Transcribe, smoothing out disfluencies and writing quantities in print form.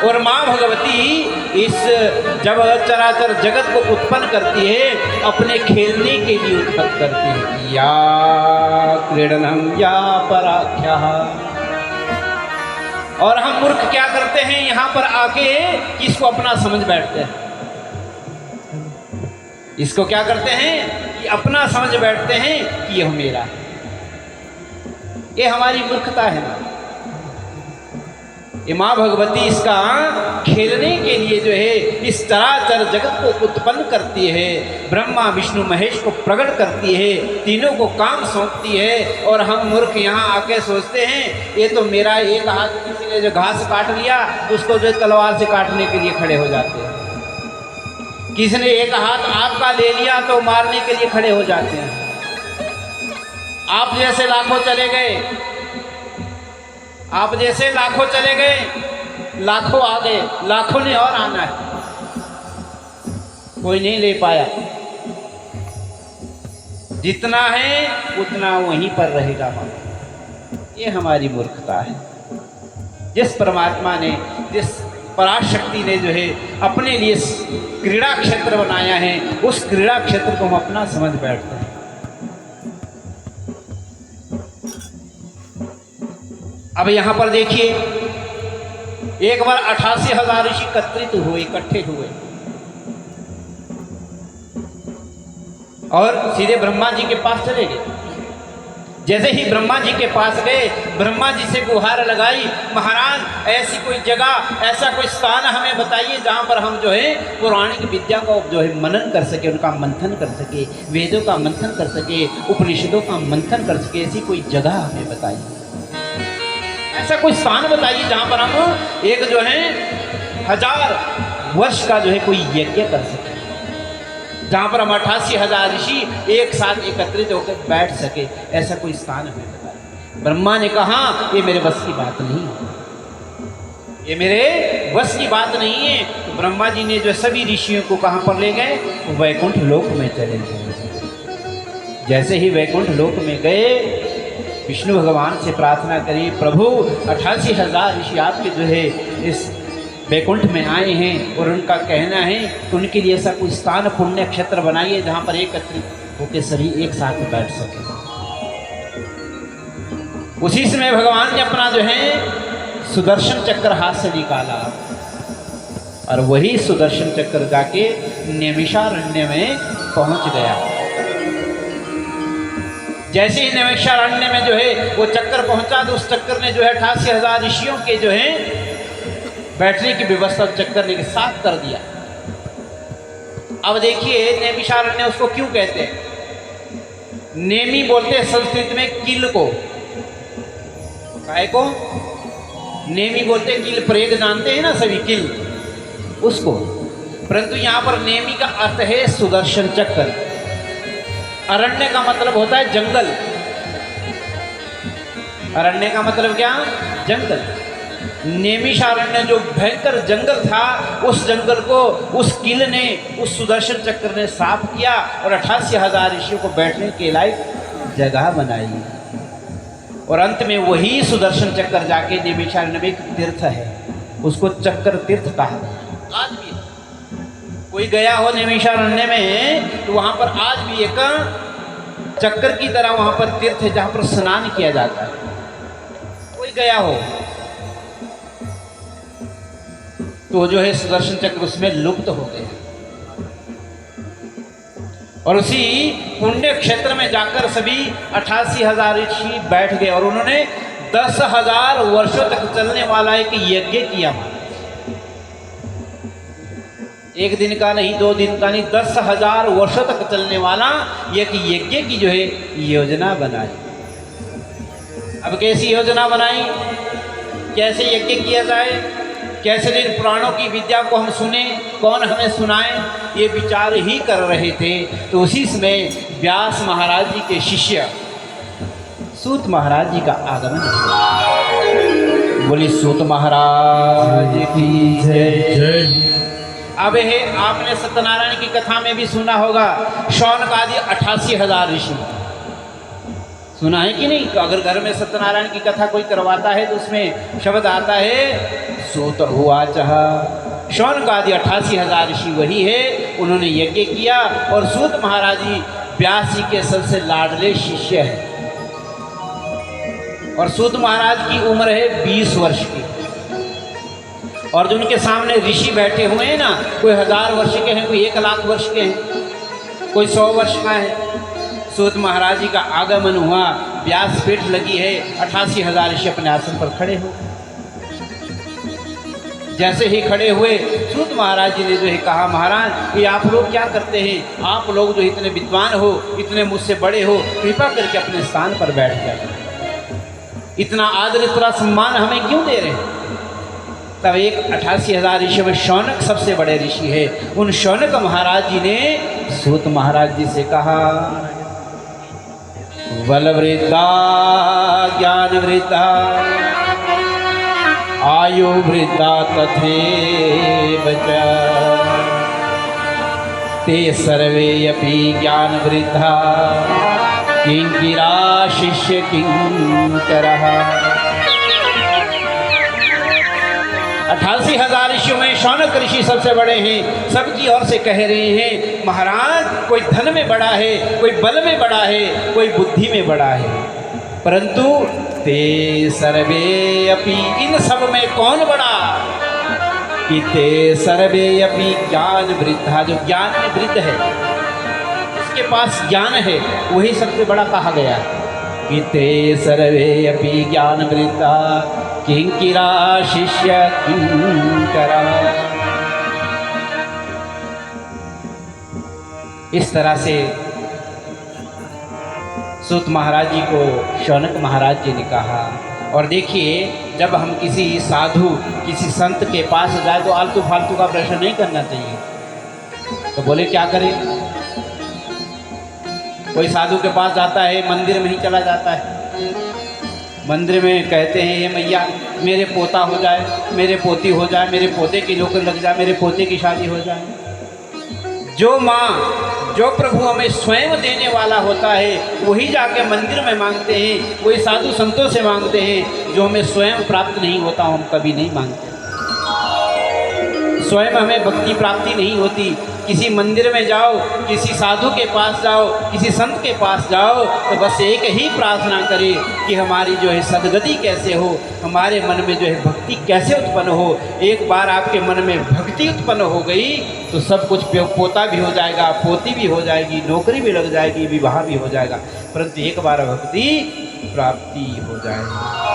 और माँ भगवती इस जब चराचर जगत को उत्पन्न करती है अपने खेलने के लिए उत्पन्न करती है। या क्रीडनम या पराख्या। और हम मूर्ख क्या करते हैं, यहाँ पर आके इसको अपना समझ बैठते हैं। इसको क्या करते हैं कि अपना समझ बैठते हैं कि यह मेरा है। ये हमारी मूर्खता है ना। ये माँ भगवती इसका खेलने के लिए जो है इस चराचर जगत को उत्पन्न करती है, ब्रह्मा विष्णु महेश को प्रकट करती है, तीनों को काम सौंपती है। और हम मूर्ख यहाँ आके सोचते हैं ये तो मेरा। एक हाथ किसी ने जो घास काट लिया उसको जो तलवार से काटने के लिए खड़े हो जाते हैं। किसी ने एक हाथ आपका ले लिया तो मारने के लिए खड़े हो जाते हैं। आप जैसे लाखों चले गए, आप जैसे लाखों चले गए, लाखों आ गए, लाखों ने और आना है, कोई नहीं ले पाया। जितना है उतना वहीं पर रहेगा। ये हमारी मूर्खता है। जिस परमात्मा ने, जिस पराशक्ति ने जो है अपने लिए क्रीड़ा क्षेत्र बनाया है, उस क्रीड़ा क्षेत्र को हम अपना समझ बैठते हैं। अब यहां पर देखिए, एक बार 88,000 ऋषि एकत्रित हुए, इकट्ठे हुए और सीधे ब्रह्मा जी के पास चले गए। जैसे ही ब्रह्मा जी के पास गए, ब्रह्मा जी से गुहार लगाई, महाराज ऐसी कोई जगह, ऐसा कोई स्थान हमें बताइए जहां पर हम जो है पौराणिक विद्या को जो है मनन कर सके, उनका मंथन कर सके, वेदों का मंथन कर सके, उपनिषदों का मंथन कर सके। ऐसी कोई जगह हमें बताइए, ऐसा कोई स्थान बताइए जहां पर हम एक जो है 1000 वर्ष का जो है कोई यज्ञ कर सके, जहां पर हम 88,000 ऋषि एक साथ एकत्रित होकर बैठ सके। ऐसा कोई स्थान हमें बताइए। ब्रह्मा ने कहा ये मेरे बस की बात नहीं है, ये मेरे बस की बात नहीं है। तो ब्रह्मा जी ने जो सभी ऋषियों को कहां पर ले गए, वैकुंठ लोक में चले गए। जैसे ही वैकुंठ लोक में गए, विष्णु भगवान से प्रार्थना करी, प्रभु 88,000 ऋषि आपके जो है इस वैकुंठ में आए हैं और उनका कहना है कि उनके लिए ऐसा कोई स्थान, पुण्य क्षेत्र बनाइए जहाँ पर एकत्रित होकर सभी एक साथ बैठ सके। उसी समय भगवान ने अपना जो है सुदर्शन चक्र हाथ से निकाला और वही सुदर्शन चक्र जाके नैमिषारण्य में पहुंच गया। जैसे ही नैमिषारण्य में जो है वो चक्कर पहुंचा तो उस चक्कर ने जो है 88,000 ऋषियों के जो है बैठने की व्यवस्था चक्कर ने साफ कर दिया। अब देखिए नैमिषारण्य उसको क्यों कहते हैं? नेमी बोलते हैं संस्कृत में किल को। काय को? नेमी बोलते हैं किल, प्रेग जानते हैं ना सभी, किल उसको। परंतु यहाँ पर नेमी का अर्थ है सुदर्शन चक्र। अरण्य का मतलब होता है जंगल। अरण्य का मतलब क्या? जंगल। नैमिषारण्य जो भयंकर जंगल था, उस जंगल को उस किल ने, उस सुदर्शन चक्र ने साफ किया और 88,000 ऋषियों को बैठने के लायक जगह बनाई। और अंत में वही सुदर्शन चक्र जाके नैमिषारण्य में एक तीर्थ है, उसको चक्र तीर्थ कहा। आज भी कोई गया हो नैमिषारण्य में तो वहां पर आज भी एक चक्र की तरह वहां पर तीर्थ है जहां पर स्नान किया जाता है। कोई गया हो तो जो है सुदर्शन चक्र उसमें लुप्त हो गए। और उसी पुण्य क्षेत्र में जाकर सभी 88,000 ऋषि बैठ गए और उन्होंने 10,000 वर्षों तक चलने वाला एक यज्ञ किया। एक दिन का नहीं, 2 दिन का नहीं, 10,000 वर्षों तक चलने वाला एक यज्ञ की जो है योजना बनाई। अब कैसी योजना बनाई, कैसे यज्ञ किया जाए, कैसे दिन पुराणों की विद्या को हम सुने, कौन हमें सुनाए, ये विचार ही कर रहे थे। तो उसी समय व्यास महाराज जी के शिष्य सूत महाराज जी का आगमन हुआ। बोली सूत महाराज की जय। अब है आपने सत्यनारायण की कथा में भी सुना होगा, शौनक आदि 88,000 ऋषि। सुना है कि नहीं? तो अगर घर में सत्यनारायण की कथा कोई करवाता है तो उसमें शब्द आता है सूत हुआ चाह। शौनक आदि 88,000 ऋषि वही है, उन्होंने यज्ञ किया। और सूत महाराज जी व्यास जी के सबसे लाडले शिष्य हैं। और सूत महाराज की उम्र है 20 वर्ष की। और जो उनके सामने ऋषि बैठे हुए हैं ना, कोई 1000 वर्ष के हैं, कोई 1 लाख वर्ष के हैं, कोई 100 वर्ष का है। सूत महाराज जी का आगमन हुआ, व्यासपीठ लगी है, 88,000 ऋषि अपने आसन पर खड़े हो। जैसे ही खड़े हुए सूत महाराज जी ने जो है कहा, महाराज ये आप लोग क्या करते हैं? आप लोग जो इतने विद्वान हो, इतने मुझसे बड़े हो, कृपा करके अपने स्थान पर बैठ जाए। इतना आदर, इतना सम्मान हमें क्यों दे रहे हैं? तब एक 88,000 ऋषि में शौनक सबसे बड़े ऋषि है। उन शौनक महाराज जी ने सूत महाराज जी से कहा, बल वृद्धा ज्ञान वृद्धा आयु वृद्धा तथैव च ते सर्वे अपि ज्ञान वृद्धा किंकिरा शिष्य किंकरः। 88,000 ऋषियों में शौनक ऋषि सबसे बड़े हैं। सबकी ओर से कह रहे हैं, महाराज कोई धन में बड़ा है, कोई बल में बड़ा है, कोई बुद्धि में बड़ा है, परंतु ते सर्वे अपि, इन सब में कौन बड़ा? कि ते सर्वे अपि ज्ञान वृद्धा, जो ज्ञान में वृद्ध है, उसके पास ज्ञान है, वही सबसे बड़ा कहा गया। कि ते सर्वे अपि ज्ञान वृद्धा किंकिरा शिष्य किंकरा। इस तरह से सूत महाराज जी को शौनक महाराज जी ने कहा। और देखिए, जब हम किसी साधु, किसी संत के पास जाए तो आलतू फालतू का प्रश्न नहीं करना चाहिए। तो बोले क्या करें? कोई साधु के पास जाता है, मंदिर में ही चला जाता है, मंदिर में कहते हैं, ये मैया मेरे पोता हो जाए, मेरे पोती हो जाए, मेरे पोते की नौकरी लग जाए, मेरे पोते की शादी हो जाए। जो माँ, जो प्रभु हमें स्वयं देने वाला होता है, वही जाके मंदिर में मांगते हैं। कोई साधु संतों से मांगते हैं, जो हमें स्वयं प्राप्त नहीं होता हम कभी नहीं मांगते। स्वयं हमें भक्ति प्राप्ति नहीं होती। किसी मंदिर में जाओ, किसी साधु के पास जाओ, किसी संत के पास जाओ, तो बस एक ही प्रार्थना करें कि हमारी जो है सद्गति कैसे हो, हमारे मन में जो है भक्ति कैसे उत्पन्न हो। एक बार आपके मन में भक्ति उत्पन्न हो गई तो सब कुछ, पोता भी हो जाएगा, पोती भी हो जाएगी, नौकरी भी लग जाएगी, विवाह भी हो जाएगा, परंतु एक बार भक्ति प्राप्ति हो जाएगी।